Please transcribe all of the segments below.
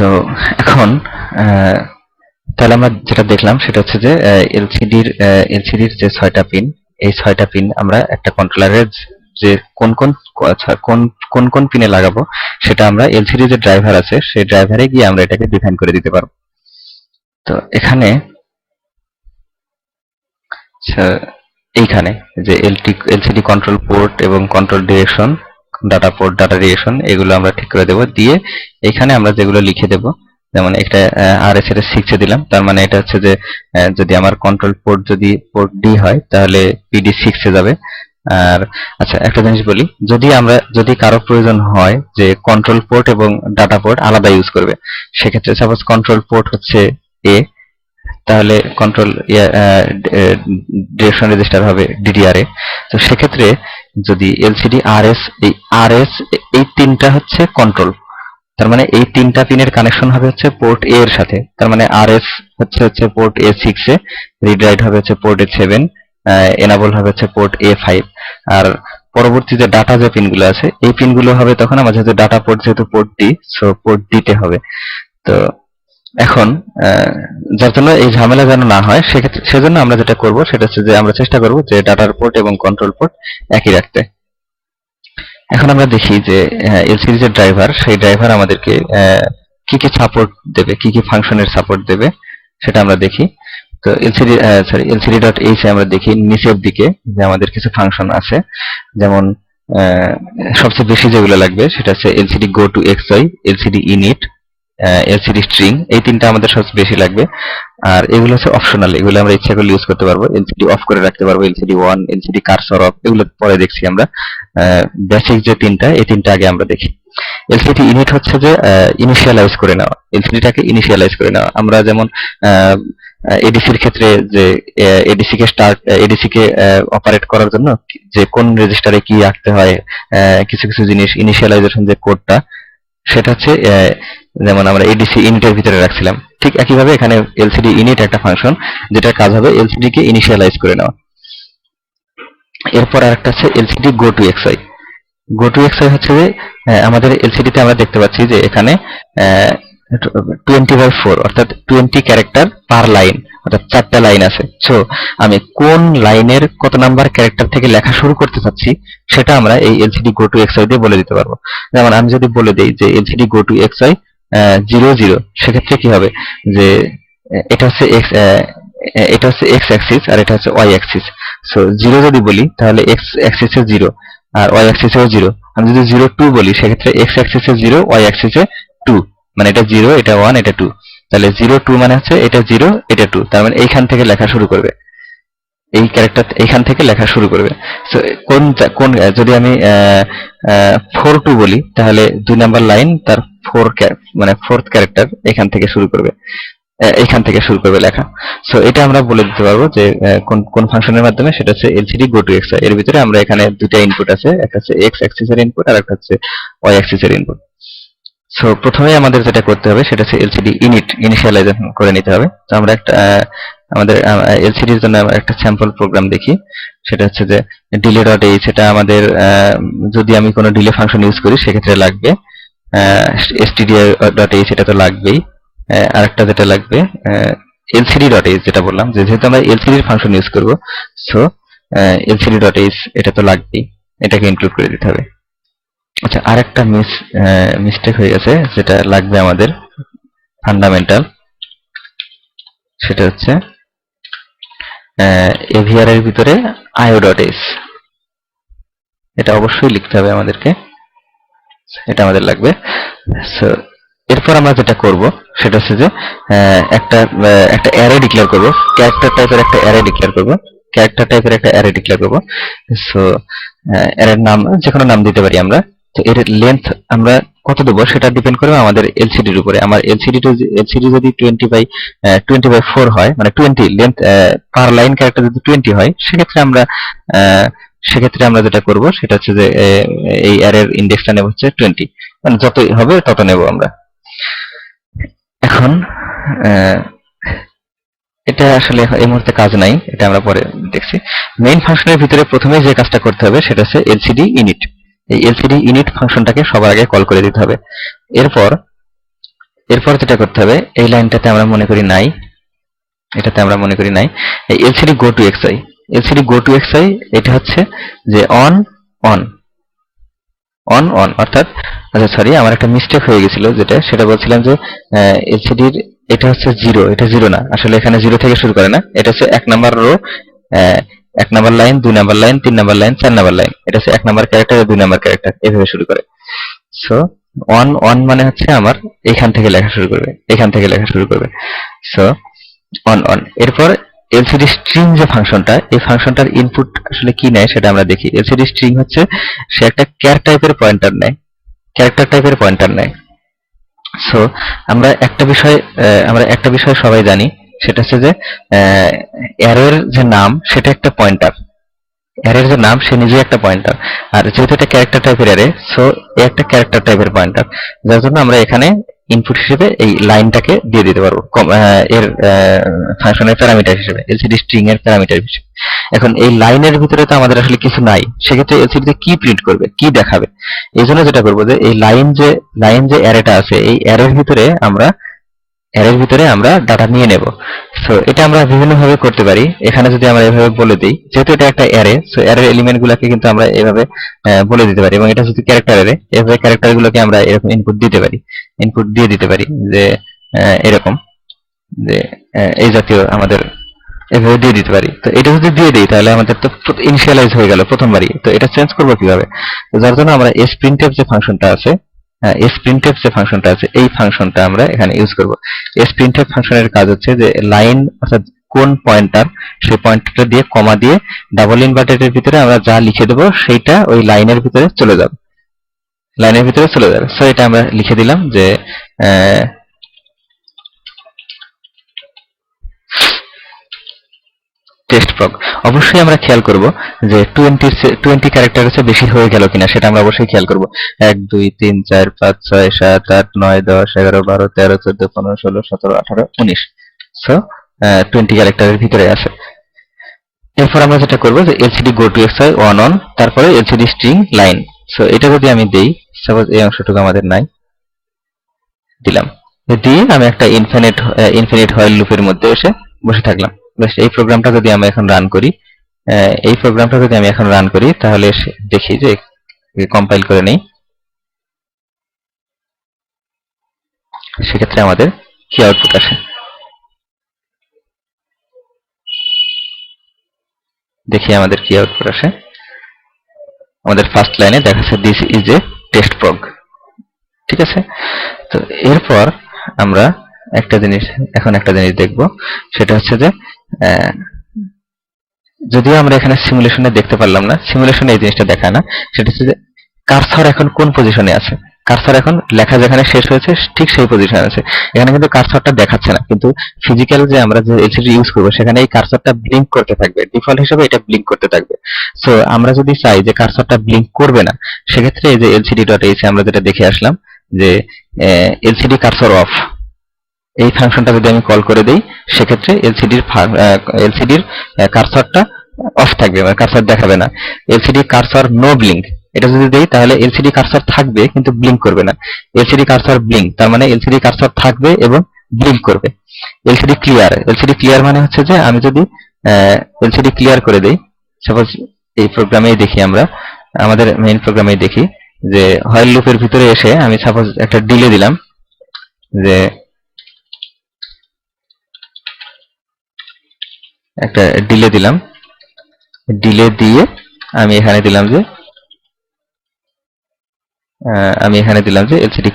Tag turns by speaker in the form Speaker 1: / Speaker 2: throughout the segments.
Speaker 1: তো এখন তাহলে আমরা যেটা দেখলাম সেটা হচ্ছে যে এলসিডির যে 6টা পিন, এই 6টা পিন আমরা একটা কন্ট্রোলারের যে কোন কোন পিনে লাগাবো সেটা আমরা এলসিডি যে ড্রাইভার আছে সেই ড্রাইভারে গিয়ে আমরা এটাকে ডিফাইন করে দিতে পারবো। তো এখানে এইখানে যে এলসিডি কন্ট্রোল পোর্ট এবং control direction, data port, data direction, এগুলো আমরা ঠিক করে দেব। দিয়ে এখানে আমরা যেগুলো লিখে দেব, যেমন একটা আরএস এর 6 এ দিলাম, তার মানে এটা হচ্ছে যে যদি আমার কন্ট্রোল পোর্ট যদি পোর্ট ডি হয় তাহলে পিডি 6 এ যাবে। আর আচ্ছা, একটা জিনিস বলি, যদি কারো প্রয়োজন হয় যে কন্ট্রোল পোর্ট এবং ডাটা পোর্ট আলাদা ইউজ করবে, সেক্ষেত্রে সাপোজ কন্ট্রোল পোর্ট হচ্ছে এ, তাহলে কন্ট্রোল ডিরেকশন রেজিস্টার হবে ডিডিআর এ। তো সেক্ষেত্রে যদি এলসিডি আরএস, এই তিনটা হচ্ছে কন্ট্রোল, তার মানে এই তিনটা পিনের কানেকশন হবে হচ্ছে পোর্ট এ এর সাথে। তার মানে আরএস হচ্ছে পোর্ট এ 6 এ, রিড রাইট হবে হচ্ছে পোর্ট এ 7, এনাবল হবে হচ্ছে পোর্ট এ 5। আর পরবর্তী যে ডাটা যে পিনগুলো আছে এই পিনগুলো হবে তখন আমার যেহেতু ডাটা পোর্ট যেহেতু port D, so port D তে হবে। তো এখন যার জন্য এই ঝামেলা যেন না হয় সেজন্য আমরা যেটা করব সেটা হচ্ছে যে আমরা চেষ্টা করব যে ডাটার পোর্ট এবং কন্ট্রোল পোর্ট একই রাখতে। এখন আমরা দেখি যে এলসিডি যে ড্রাইভার, সেই ড্রাইভার আমাদেরকে কি কি সাপোর্ট দেবে, কি কি ফাংশনের সাপোর্ট দেবে সেটা আমরা দেখি। তো lcd.h এ আমরা দেখি নিচের দিকে যে আমাদের কিছু ফাংশন আছে, যেমন সবচেয়ে বেশি যেগুলো লাগবে সেটা হচ্ছে lcd go to xy, lcd init, lcd string, এই তিনটা আমাদের সবচেয়ে বেশি লাগবে। আর এগুলো হচ্ছে অপশনাল, এগুলো আমরা ইচ্ছা করলে ইউজ করতে পারবো, lcd অফ করে রাখতে পারবো, lcd on, lcd cursor of, এগুলো পরে দেখছি আমরা। বেসিক যে তিনটা, এই তিনটা আগে আমরা দেখি। lcd init হচ্ছে যে ইনিশিয়ালাইজ করে নেওয়া, lcd-টাকে ইনিশিয়ালাইজ করে নেওয়া। আমরা যেমন এডিসির ক্ষেত্রে যে এডিসি কে অপারেট করার জন্য যে কোন রেজিস্টারে কি রাখতে হয়, কিছু কিছু জিনিস ইনিশিয়ালাইজেশন যে কোডটা, সেটা হচ্ছে যেমন আমরা এডিসি ইনিটের ভিতরে রাখছিলাম, ঠিক একইভাবে এখানে এলসিডি ইনিট একটা ফাংশন যেটার কাজ হবে এলসিডি কে ইনিশিয়ালাইজ করে নেওয়া। এরপর আরেকটা আছে LCD go to x i. Go to x i হচ্ছে যে আমাদের এলসিডি তে আমরা দেখতে পাচ্ছি যে এখানে 20/4 অর্থাৎ 20 ক্যারেক্টার পার লাইন, অর্থাৎ 4টা লাইন আছে। সো আমি কোন লাইনের কত নাম্বার ক্যারেক্টার থেকে লেখা শুরু করতে চাচ্ছি সেটা আমরা এই এলসিডি গো টু এক্সআই দিয়ে বলে দিতে পারবো। যেমন আমি যদি বলে দিই যে এলসিডি গো টু এক্সআই 00, সেক্ষেত্রে কি হবে যে এটা হচ্ছে এক্স অ্যাক্সিস আর এটা হচ্ছে ওয়াই অ্যাক্সিস। সো 0 যদি বলি তাহলে এক্স অ্যাক্সিসে 0 আর ওয়াই অ্যাক্সিসেও 0। আমি যদি 02 বলি সেক্ষেত্রে এক্স অ্যাক্সিসে 0, ওয়াই অ্যাক্সিসে 2, মানে এটা 0, এটা 1, এটা 2। তাহলে 02 মানে হচ্ছে এটা 0, এটা 2, তার মানে এইখান থেকে লেখা শুরু করবে, এই ক্যারেক্টার এইখান থেকে লেখা শুরু করবে। সো কোন যদি আমি 42 বলি তাহলে 2 নাম্বার লাইন তার 4 মানে 4th ক্যারেক্টার এখান থেকে শুরু করবে, লেখা। সো এটা আমরা বলে দিতে পারবো যে কোন ফাংশনের মাধ্যমে, সেটা হচ্ছে এলসিডি গো টু এক্সআই। এর ভিতরে আমরা এখানে দুটো ইনপুট আছে, একটা হচ্ছে এক্স অ্যাক্সিসের ইনপুট আর একটা হচ্ছে ওয়াই অ্যাক্সিসের ইনপুট। সো প্রথমে আমাদের যেটা করতে হবে সেটা হচ্ছে এলসিডি ইনিশিয়ালাইজেশন করে নিতে হবে। তো আমরা একটা আমাদের এলসিডির জন্য আমরা একটা স্যাম্পল প্রোগ্রাম দেখি, সেটা হচ্ছে যে delay.h। এটা আমাদের যদি আমি কোনো ডিলে ফাংশন ইউজ করি সেক্ষেত্রে লাগবে, std.h এটা তো লাগবেই। আরেকটা যেটা লাগবে lcd.h, যেটা বললাম যে যেহেতু আমরা এলসিডির ফাংশন ইউজ করব, সো lcd.h এটা তো লাগবেই, এটাকে ইনক্লুড করে দিতে হবে। আচ্ছা, আরেকটা মিস্টেক হয়ে গেছে, যেটা লাগবে আমাদের ফান্ডামেন্টাল, সেটা হচ্ছে এভিআর এর ভিতরে io.h, এটা অবশ্যই লিখতে হবে আমাদেরকে, এটা আমাদের লাগবে। সো এরপর আমরা যেটা করব সেটা হচ্ছে যে একটা অ্যারে ডিক্লেয়ার করব, ক্যারেক্টার টাইপের একটা অ্যারে ডিক্লেয়ার করব। সো অ্যারের নাম যে কোনো নাম দিতে পারি আমরা। তো এর লেন্থ আমরা কত দেবো সেটা ডিপেন্ড করবে আমাদের এলসিডির উপরে। আমার এলসিডি যদি 20/4 হয়, মানে 20 লেন্থ পার লাইন ক্যারেক্টার যদি 20 হয়, সেক্ষেত্রে আমরা যেটা করব সেটা হচ্ছে যে এই অ্যারের ইন্ডেক্সটা নেব হচ্ছে 20, মানে যতই হবে তত নেব আমরা। এখন এটা আসলে এই মুহূর্তে কাজ নাই, এটা আমরা পরে দেখছি। মেইন ফাংশনের ভিতরে প্রথমে যে কাজটা করতে হবে সেটা হচ্ছে এলসিডি ইনিট। এই এলসিডি ইনিট ফাংশনটাকে সবার আগে কল করে দিতে হবে। এরপর এরপর যেটা করতে হবে, এই লাইনটাতে আমরা মনে করি নাই, এটাতে আমরা মনে করি নাই, এই LCD go to x i, LCD go to x i এটা হচ্ছে যে অন অন অন অন, অর্থাৎ আচ্ছা সরি আমার একটা মিস্টেক হয়ে গেছিল, সেটা বলছিলাম যে এলসিডির এটা হচ্ছে জিরো, এটা জিরো না, আসলে এখানে জিরো থেকে শুরু করে না, এটা হচ্ছে 1 number rho, 1 number line, 2 number line, 3 number line, 4 number line, এটা হচ্ছে 1 নাম্বার ক্যারেক্টার, 2 নাম্বার ক্যারেক্টার, এভাবে শুরু করে। সো অন অন মানে হচ্ছে আমার এখান থেকে লেখা শুরু করবে, এখান থেকে লেখা শুরু করবে। So on on. এরপর এলসিডি স্ট্রিং যে ফাংশনটা, এই ফাংশনটার ইনপুট আসলে কি নেয় সেটা আমরা দেখি। এলসিডি স্ট্রিং হচ্ছে সে একটা ক্যার টাইপের পয়েন্টার নেয়, ক্যারেক্টার টাইপের পয়েন্টার নেয়। সো আমরা একটা বিষয় সবাই জানি, সেটা হচ্ছে যে অ্যারের যে নাম সেটা একটা পয়েন্টার, অ্যারের যে নাম সে নিজেই একটা পয়েন্টার, আর যেহেতু এটা ক্যারেক্টার টাইপের অ্যারে, সো একটা ক্যারেক্টার টাইপের পয়েন্টার, যার জন্য আমরা এখানে ইনপুট হিসেবে এই লাইনটাকে দিয়ে দিতে পারবো এর ফাংশনের প্যারামিটার হিসেবে, এলসিডি স্ট্রিং এর প্যারামিটার হিসেবে। এখন এই লাইনের ভিতরে তো আমাদের আসলে কিছু নাই, সেক্ষেত্রে এলসিডি তে কি প্রিন্ট করবে, কি দেখাবে? এই জন্য যেটা করবো যে এই লাইন যে অ্যারেটা আছে, এই অ্যারের ভিতরে আমরা ডাটা নিয়ে নেব। সো এটা আমরা বিভিন্ন ভাবে করতে পারি। এখানে যদি আমরা এভাবে বলে দিই, যেহেতু এটা একটা অ্যারে, সো অ্যারের এলিমেন্ট গুলাকে কিন্তু আমরা এভাবে বলে দিতে পারি, এবং এটা যদি ক্যারেক্টার অ্যারে, এভাবে ক্যারেক্টার গুলোকে আমরা এরকম ইনপুট দিতে পারি, ইনপুট দিয়ে দিতে পারি যে এরকম যে এই জাতীয় আমাদের এভাবে দিয়ে দিতে পারি। তো এটা যদি দিয়ে দিই তাহলে আমাদের তো ইনিশিয়ালাইজ হয়ে গেল প্রথমবারই। তো এটা চেঞ্জ করবো কিভাবে? তো যার জন্য আমরা sprintf যে ফাংশনটা আছে, sprintf যে ফাংশনটা আছে, এই ফাংশনটা আমরা এখানে ইউজ করব। sprintf ফাংশনের কাজ হচ্ছে যে লাইন অর্থাৎ কোন পয়েন্টার, সেই পয়েন্টারটা দিয়ে কমা দিয়ে ডাবল ইনভার্টেডের ভিতরে আমরা যা লিখে দেবো সেইটা ওই লাইনের ভিতরে চলে যাবে, লাইনের ভিতরে চলে যাবে। সো এটা আমরা লিখে দিলাম যে টেস্ট প্রগ। অবশ্যই আমরা খেয়াল করব যে 20 ক্যারেক্টার হচ্ছে বেশি হয়ে গেল কিনা, সেটা আমরা অবশ্যই খেয়াল করব। 1 2 3 4 5 6 7 8 9 10 11 12 13 14 15 16 17 18 19। সো 20 ক্যারেক্টারের ভিতরে আছে। এরপর আমরা যেটা করব যে LCD go to x i on on, তারপরে এলসিডি স্ট্রিং লাইন। সো এটা যদি আমি দেই, সাপোজ এই অংশটুকু আমাদের নাই, দিলাম, দিয়ে আমি একটা ইনফিনিট হোয়াইল লুপের মধ্যে এসে বসে থাকলাম। বেশ, এই প্রোগ্রামটা যদি আমি এখন রান করি, তাহলে দেখি যে কম্পাইল করে নেই, সেক্ষেত্রে আমাদের কি আউটপুট আসে দেখি, আমাদের কি আউটপুট আসে। আমাদের ফার্স্ট লাইনে দেখাচ্ছে দিস ইজ এ টেস্ট প্রগ, ঠিক আছে। তো এরপর আমরা একটা জিনিস দেখব, সেটা হচ্ছে যে যদিও আমরা এখানে সিমুলেশনে দেখতে পারলাম না, সিমুলেশনে এই জিনিসটা দেখায় না, সেটা হচ্ছে যে কার্সর এখন কোন পজিশনে আছে। কার্সর এখন লেখা যেখানে শেষ হয়েছে ঠিক সেই পজিশনে আছে। এখানে কিন্তু কার্সরটা দেখাচ্ছে না, কিন্তু ফিজিক্যাল যে আমরা যে এলসিডি ইউজ করবো সেখানে এই কার্সরটা ব্লিঙ্ক করতে থাকবে, ডিফল্ট হিসেবে এটা ব্লিঙ্ক করতে থাকবে। সো আমরা যদি চাই যে কার্সরটা ব্লিঙ্ক করবে না, সেক্ষেত্রে এই যে lcd.h আমরা যেটা দেখে আসলাম যে এলসিডি কার্সর অফ, এই ফাংশনটা যদি আমি কল করে দেই, সেক্ষেত্রে এলসিডির কার্সরটা অফ থাকবে, মানে কার্সর দেখাবে না। এলসিডি কার্সর নো ব্লিঙ্ক, এটা যদি দেই তাহলে এলসিডি কার্সর থাকবে কিন্তু ব্লিঙ্ক করবে না। এলসিডি কার্সর ব্লিঙ্ক, তার মানে এলসিডি কার্সর থাকবে এবং ব্লিঙ্ক করবে। এলসিডি ক্লিয়ার মানে হচ্ছে যে আমি যদি এলসিডি ক্লিয়ার করে দেই, সাপোজ এই প্রোগ্রামেই দেখি, আমরা আমাদের মেইন প্রোগ্রামেই দেখি যে হোয়াইল লুপের ভিতরে এসে আমি সাপোজ একটা ডিলে দিলাম, যে একটা ডিলে দিলাম, ডিলে দিয়ে আমি এখানে দিলাম যে এলসিডি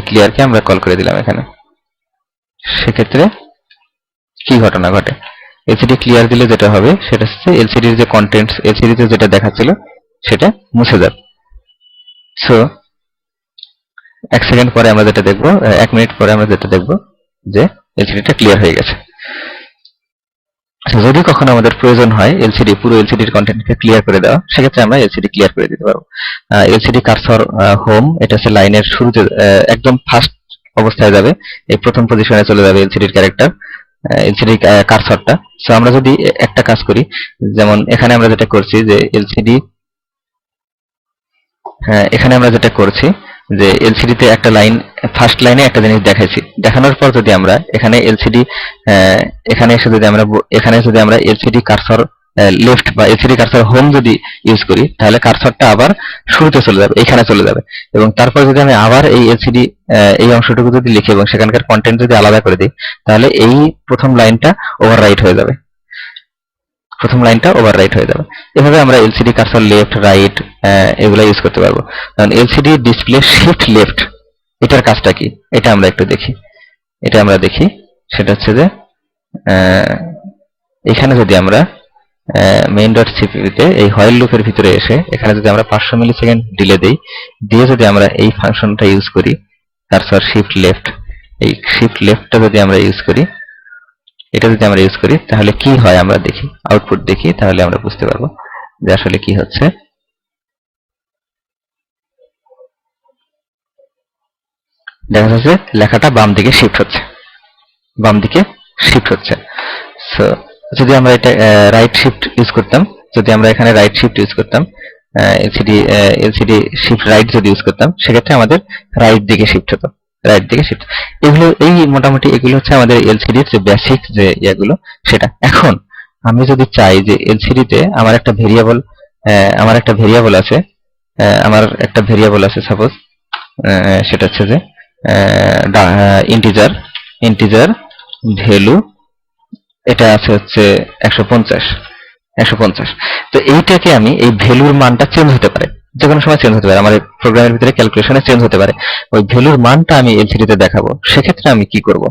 Speaker 1: ক্লিয়ারকে আমরা কল করে দিলাম এখানে। সেক্ষেত্রে কি ঘটনা ঘটে? এলসিডি ক্লিয়ার দিলে যেটা হবে সেটা হচ্ছে এলসিডির যে কন্টেন্টস এলসিডিতে যেটা দেখাচ্ছিল সেটা মুছে যাবে। সো 1 সেকেন্ড পরে আমরা যেটা দেখবো, 1 মিনিট পরে আমরা যেটা দেখবো যে এলসিডিটা ক্লিয়ার হয়ে গেছে। যদি কখনো আমাদের প্রয়োজন হয় পুরো এলসিডির কন্টেন্টকে ক্লিয়ার করে দেওয়া, সেক্ষেত্রে আমরা এলসিডি ক্লিয়ার করে দিতে পারবো। এলসিডি কার্সর হোম, এটা হচ্ছে লাইনের শুরুতে একদম ফার্স্ট অবস্থায় যাবে, এই প্রথম পজিশনে চলে যাবে এলসিডির ক্যারেক্টার, এলসিডি কার্সরটা। সো আমরা যদি একটা কাজ করি, যেমন এখানে আমরা যেটা করছি যে এখানে আমরা যেটা করছি যে এলসিডি তে একটা লাইন, ফার্স্ট লাইনে একটা জিনিস দেখাইছি, দেখানোর পর যদি আমরা এখানে এলসিডি এখানে এসে যদি আমরা এখানে যদি আমরা এলসিডি কার্সর লেফট বা এলসিডি কার্সর হোম যদি ইউজ করি, তাহলে কার্সরটা আবার শুরুতে চলে যাবে, এখানে চলে যাবে। এবং তারপর যদি আমি আবার এই এলসিডি এই অংশটুকু যদি লিখি এবং সেখানকার কন্টেন্ট যদি আলাদা করে দিই, তাহলে এই প্রথম লাইনটা ওভাররাইট হয়ে যাবে, প্রথম লাইনটা ওভাররাইট হয়ে যাবে। এভাবে আমরা এলসিডি কার্সর লেফট রাইট এগুলো ইউজ করতে পারবো। কারণ এলসিডি ডিসপ্লে শিফট লেফট, এটার কাজটা কি এটা আমরা একটু দেখি। এটা আমরা দেখি, সেটা হচ্ছে যে এখানে যদি আমরা মেইন ডট সিপিইউতে এই হোয়াইল লুপের ভিতরে এসে এখানে যদি আমরা 500 মিলি সেকেন্ড ডিলে দেই, দিয়ে যদি আমরা এই ফাংশনটা ইউজ করি কার্সর শিফট লেফট, এই শিফট লেফটটা যদি আমরা ইউজ করি, এটা যদি আমরা ইউজ করি, তাহলে কি হয় আমরা দেখি, আউটপুট দেখি, তাহলে আমরা বুঝতে পারবো যে আসলে কি হচ্ছে। দেখা যাচ্ছে লেখাটা বাম দিকে শিফট হচ্ছে, বাম দিকে শিফট হচ্ছে। সো যদি আমরা এটা রাইট শিফট ইউজ করতাম, যদি আমরা এখানে রাইট শিফট ইউজ করতাম, এলসিডি শিফট রাইট যদি ইউজ করতাম, সেক্ষেত্রে আমাদের রাইট দিকে শিফট হতো, রাইট দিকে শিফট। এগুলো এই মোটামুটি এগুলো হচ্ছে আমাদের এলসিডির যে বেসিক যে ইয়েগুলো সেটা। এখন আমি যদি চাই যে এলসিডিতে আমার একটা ভেরিয়েবল, আছে, আমার একটা ভেরিয়েবল আছে সাপোজ, সেটা হচ্ছে যে ইন্টিজার, ইন্টিজার ভ্যালু, এটা আছে হচ্ছে 150। তো এইটাকে আমি এই ভ্যালুর মানটা চেঞ্জ হতে পারে, যে কোনো সময় চেঞ্জ হতে পারে, আমার প্রোগ্রামের ভিতরে ক্যালকুলেশনে চেঞ্জ হতে পারে, ওই ভ্যালুর মানটা আমি এলসিডিতে দেখাবো। সেক্ষেত্রে আমি কি করব,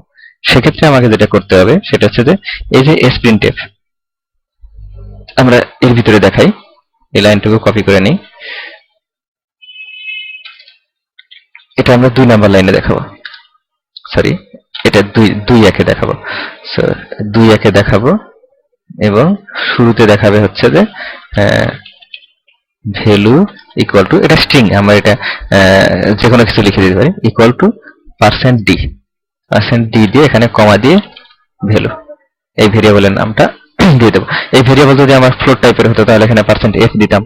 Speaker 1: সেক্ষেত্রে আমাকে যেটা করতে হবে সেটা হচ্ছে যে এই যে sprintf, আমরা এর ভিতরে দেখাই, এই লাইনটুকু কপি করে নিই, এটা আমরা 2 নাম্বার লাইনে দেখাবো, সরি এটা 2 2 দেখাবো। সো 2 দেখাবো এবং শুরুতে দেখাবে হচ্ছে যে ভ্যালু ইকুয়াল টু, এটা স্ট্রিং, আমরা এটা যে কোনো কিছু লিখে দিতে পারি, ইকুয়াল টু %d, %d দিয়ে এখানে কমা দিয়ে ভ্যালু, এই ভেরিয়েবলের নামটা দিয়ে দেবো। এই ভেরিয়েবল যদি আমার ফ্লোট টাইপের হতো তাহলে এখানে %f দিতাম,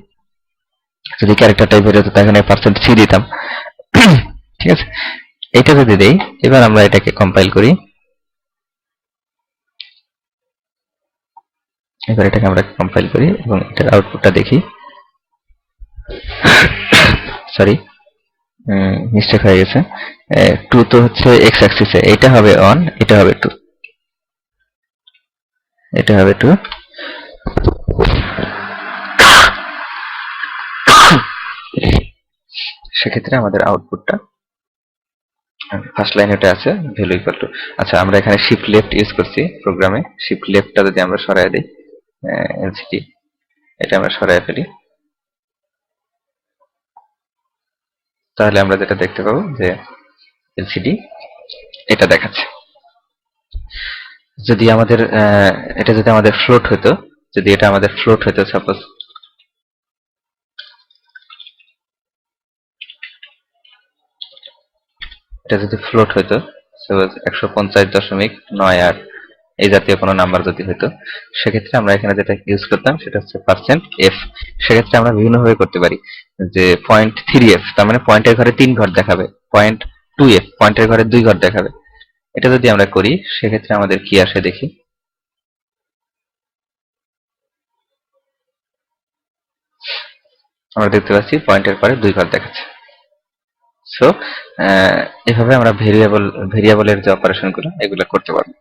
Speaker 1: যদি ক্যারেক্টার টাইপের হতো তাহলে এখানে %c দিতাম। ঠিক আছে, এটা যদি দেই, এবার আমরা এটাকে কম্পাইল করি, এবার এটাকে আমরা কম্পাইল করি এবং এটার আউটপুটটা দেখি। সরি, মিস্টেক হয়ে গেছে, 2 তো হচ্ছে এক্স অ্যাক্সিসে, এটা হবে 1, এটা হবে 2, এটা হবে 2। সেক্ষেত্রে আমাদের আউটপুটটা ফার্স্ট লাইন এটা আছে ভ্যালু ইকুয়াল টু, আচ্ছা আমরা এখানে শিফট লেফট ইউজ করছি প্রোগ্রামে, শিফট লেফটটা যদি আমরা সরায় দিই, এলসিডি এটা আমরা সরায় ফেলি, তাহলে আমরা যেটা দেখতে পাবো যে এলসিডি এটা দেখাচ্ছে। যদি আমাদের এটা যদি আমাদের ফ্লোট হতো, যদি এটা আমাদের ফ্লোট হতো সাপোজ, এটা যদি ফ্লোট হতো সাপোজ 150.98 এই জাতীয় কোনো নাম্বার যদি হতো, সেক্ষেত্রে আমরা এখানে যেটা ইউজ করতাম সেটা হচ্ছে %f। সেক্ষেত্রে আমরা বিভিন্নভাবে করতে পারি, যে 0.3f, তার মানে পয়েন্টের ঘরে 3 ঘর দেখাবে, 0.2f পয়েন্টের ঘরে 2 ঘর দেখাবে। এটা যদি আমরা করি সেক্ষেত্রে আমাদের কি আসে দেখি, আমরা দেখতে পাচ্ছি পয়েন্টের পরে 2 ঘর দেখাচ্ছে। সো এভাবে আমরা ভেরিয়েবলের যে অপারেশনগুলো এগুলো করতে পারবো।